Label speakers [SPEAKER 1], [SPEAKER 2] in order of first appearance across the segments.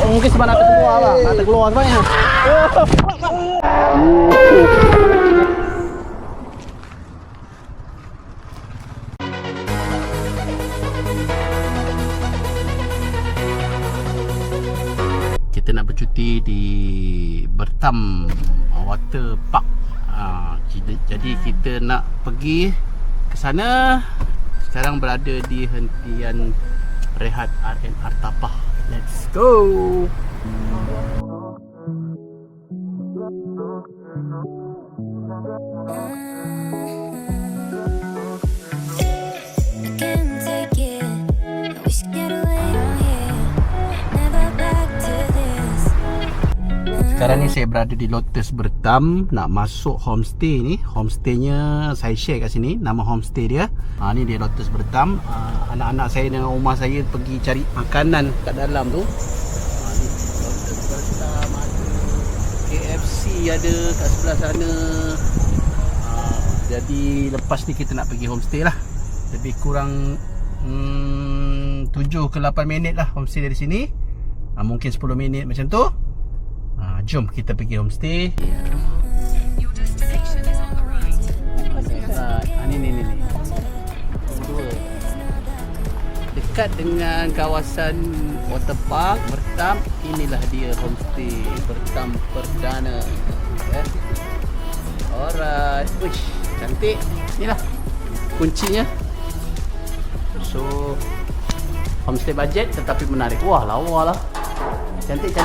[SPEAKER 1] Mungkin sebab nak terkeluar lah. Nak terkeluar sebenarnya. Kita nak bercuti di Bertam Water Park. Jadi kita nak pergi ke sana. Sekarang berada di hentian rehat RNR Tapah. Let's go. Sekarang ni saya berada di Lotus Bertam, nak masuk homestay ni. Homestaynya saya share kat sini, nama homestay dia. Ni dia Lotus Bertam. Anak-anak saya dengan rumah saya pergi cari makanan kat dalam tu. Ni Lotus Bertam, ada KFC ada kat sebelah sana. Jadi lepas ni kita nak pergi homestay lah. Lebih kurang 7 ke 8 minit lah homestay dari sini. Mungkin 10 minit macam tu. Jom kita pergi homestay. Ni. Dekat dengan kawasan waterpark Bertam. Inilah dia homestay Bertam Perdana. Alright. Wish, cantik. Inilah kuncinya. So homestay budget tetapi menarik. Wah, lawa lah. Cantik.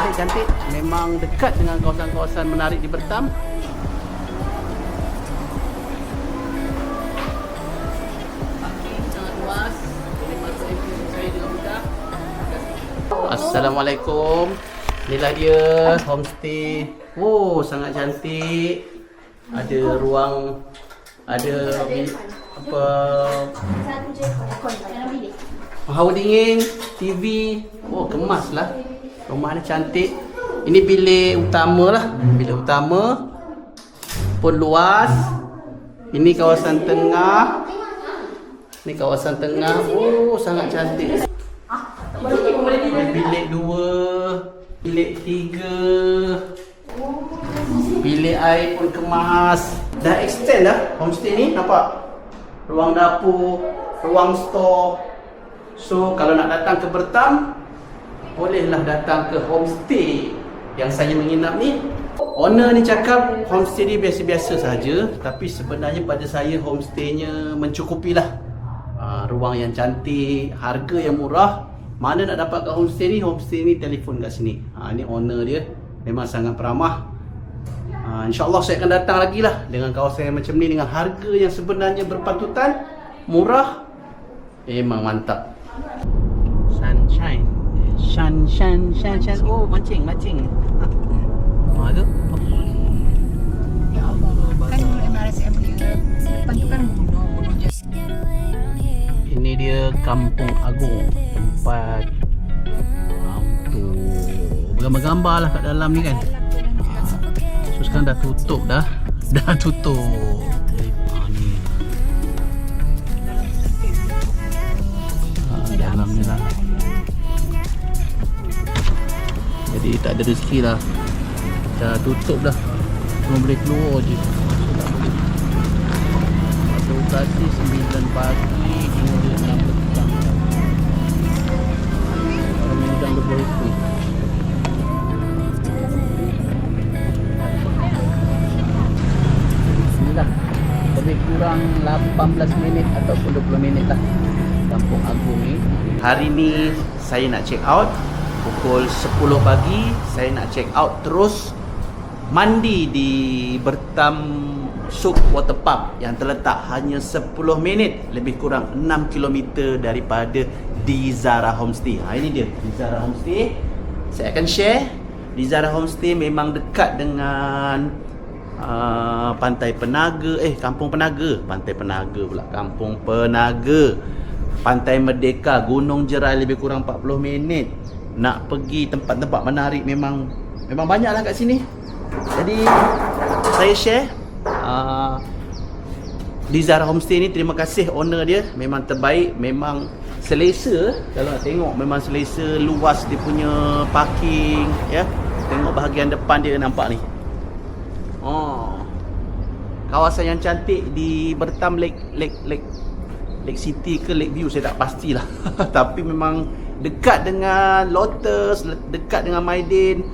[SPEAKER 1] Memang dekat dengan kawasan-kawasan menarik di Bertam. Parking sangat luas. Boleh masuk entry saya dengan mudah. Assalamualaikum. Inilah dia homestay. Oh, sangat cantik. Ada ruang, ada apa, hawa dingin, TV. Oh, kemas lah. Rumah ni cantik. Ini bilik utama lah. Bilik utama pun luas. Ini kawasan tengah. Ini kawasan tengah. Oh, sangat cantik. Bilik 2, bilik 3. Bilik air pun kemas. Dah extend dah homestay ni, nampak? Ruang dapur, ruang store. So kalau nak datang ke Bertam, bolehlah datang ke homestay yang saya menginap ni. Owner ni cakap homestay ni biasa-biasa saja, tapi sebenarnya pada saya homestaynya mencukupilah. Ruang yang cantik, harga yang murah. Mana nak dapat kat homestay ni? Homestay ni telefon kat sini. Ni owner dia, memang sangat peramah. InsyaAllah saya akan datang lagi lah dengan kawasan yang macam ni, dengan harga yang sebenarnya berpatutan, murah. Memang mantap. Sunshine. Oh, mancing. Tu.
[SPEAKER 2] Kan MRSM punya depan tu kan bunuh je.
[SPEAKER 1] Ini dia Kampung Agung, tempat untuk bergambar-gambar lah kat dalam ni kan. So sekarang dah tutup dah. Dah tutup. Ni. Dalam ni lah. Jadi tak ada rezeki lah. Dah tutup dah. Cuma boleh keluar je. Masa operasi 9 pagi hingga 6 petang. Orang yang laboratory. Inilah. Lebih kurang 18 minit ataupun 20 minit lah Kampung Agung ni. Hari ni saya nak check out pukul 10 pagi. Saya nak check out terus mandi di Bertam Suk Waterpark yang terletak hanya 10 minit, lebih kurang 6 km daripada Dizara Homestay. Ini dia Dizara Homestay. Saya akan share. Dizara Homestay memang dekat dengan Pantai Penaga, Kampung Penaga. Pantai Penaga pula, Kampung Penaga. Pantai Merdeka, Gunung Jerai, lebih kurang 40 minit. Nak pergi tempat-tempat menarik memang banyaklah kat sini. Jadi saya share Dizara Homestay ni. Terima kasih owner dia, memang terbaik, memang selesa. Kalau nak tengok memang selesa, luas dia punya parking ya. Tengok bahagian depan dia nampak ni. Oh. Kawasan yang cantik di Bertam Lake City ke Lake View saya tak pastilah. Tapi memang dekat dengan Lotus, dekat dengan Maidin,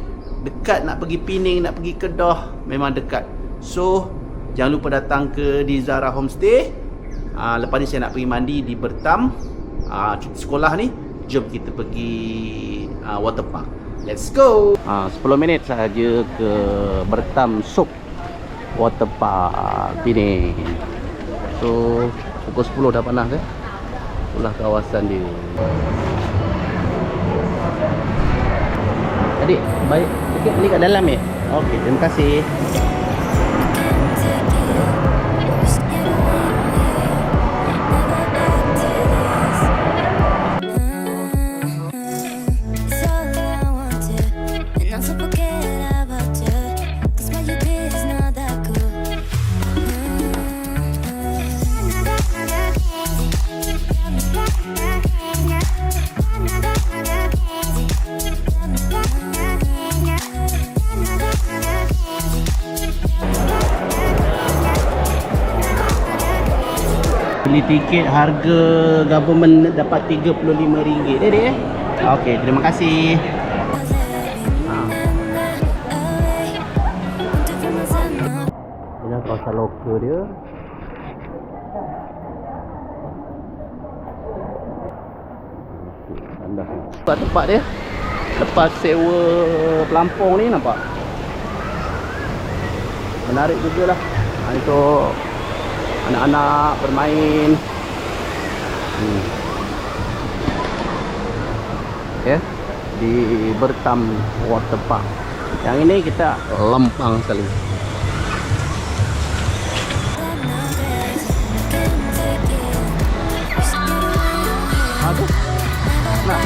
[SPEAKER 1] dekat nak pergi Pening, nak pergi Kedah, memang dekat. So jangan lupa datang ke Dizara Homestay. Lepas ni saya nak pergi mandi di Bertam. Cuti sekolah ni, jom kita pergi waterpark. Let's go. 10 minit sahaja ke Bertam Souk Waterpark Pening. So pukul 10 dah panas itulah kawasan dia. Adik, baik sikit ni kat dalam ya? Okey, terima kasih. Beli tiket harga government dapat RM35 dek. Okey, terima kasih. Ini kawasan lokal dia. Tempat dia, tempat sewa pelampung ni nampak menarik juga lah. Untuk anak-anak bermain. Ya, di Bertam Waterpark. Yang ini kita lempang sekali. Aduh. Nah.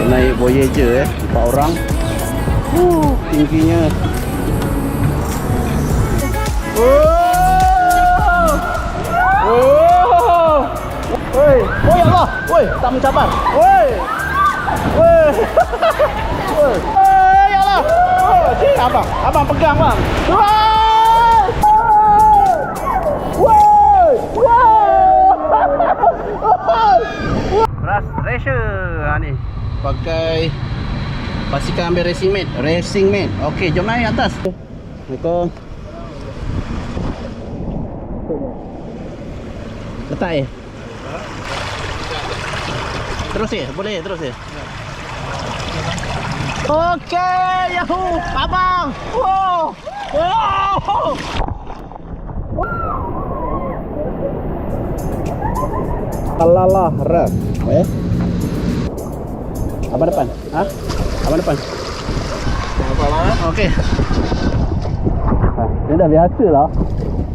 [SPEAKER 1] Naik Voyager 4 orang. Tingginya. Woi, ya Allah. Woi, tak mencapai. Woi. Ya Allah. Cik, abang pegang bang. Frustration ni. Pakai pastikan ambil racing mate. Okey, jom naik atas. Assalamualaikum. Letak terus boleh terus Okey, yahoo, abang. Wow. Alalah, ras. Abang depan. Abang depan. Okey. Dia dah biasa lah.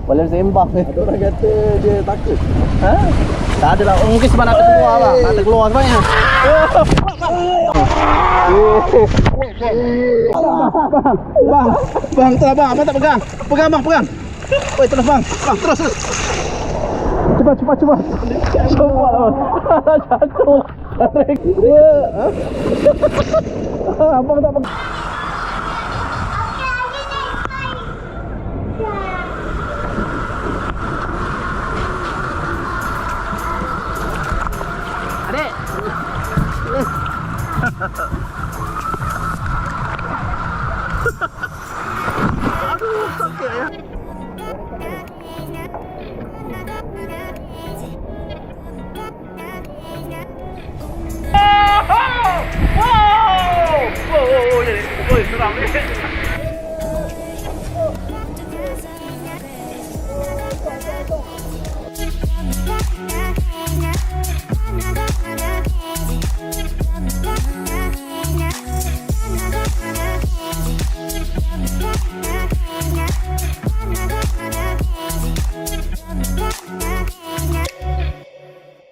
[SPEAKER 1] Boleh sembang. Ada orang kata dia takut. Tak ada lah. Mungkin sebab nak terkeluar lah. Nak terkeluar sebenarnya. Bang, betul bang. Abang tak pegang. Pegang bang, pegang. Oi, terus bang. Bang, terus. Cepat. Cepat lah. Jatuh. Abang tak pegang.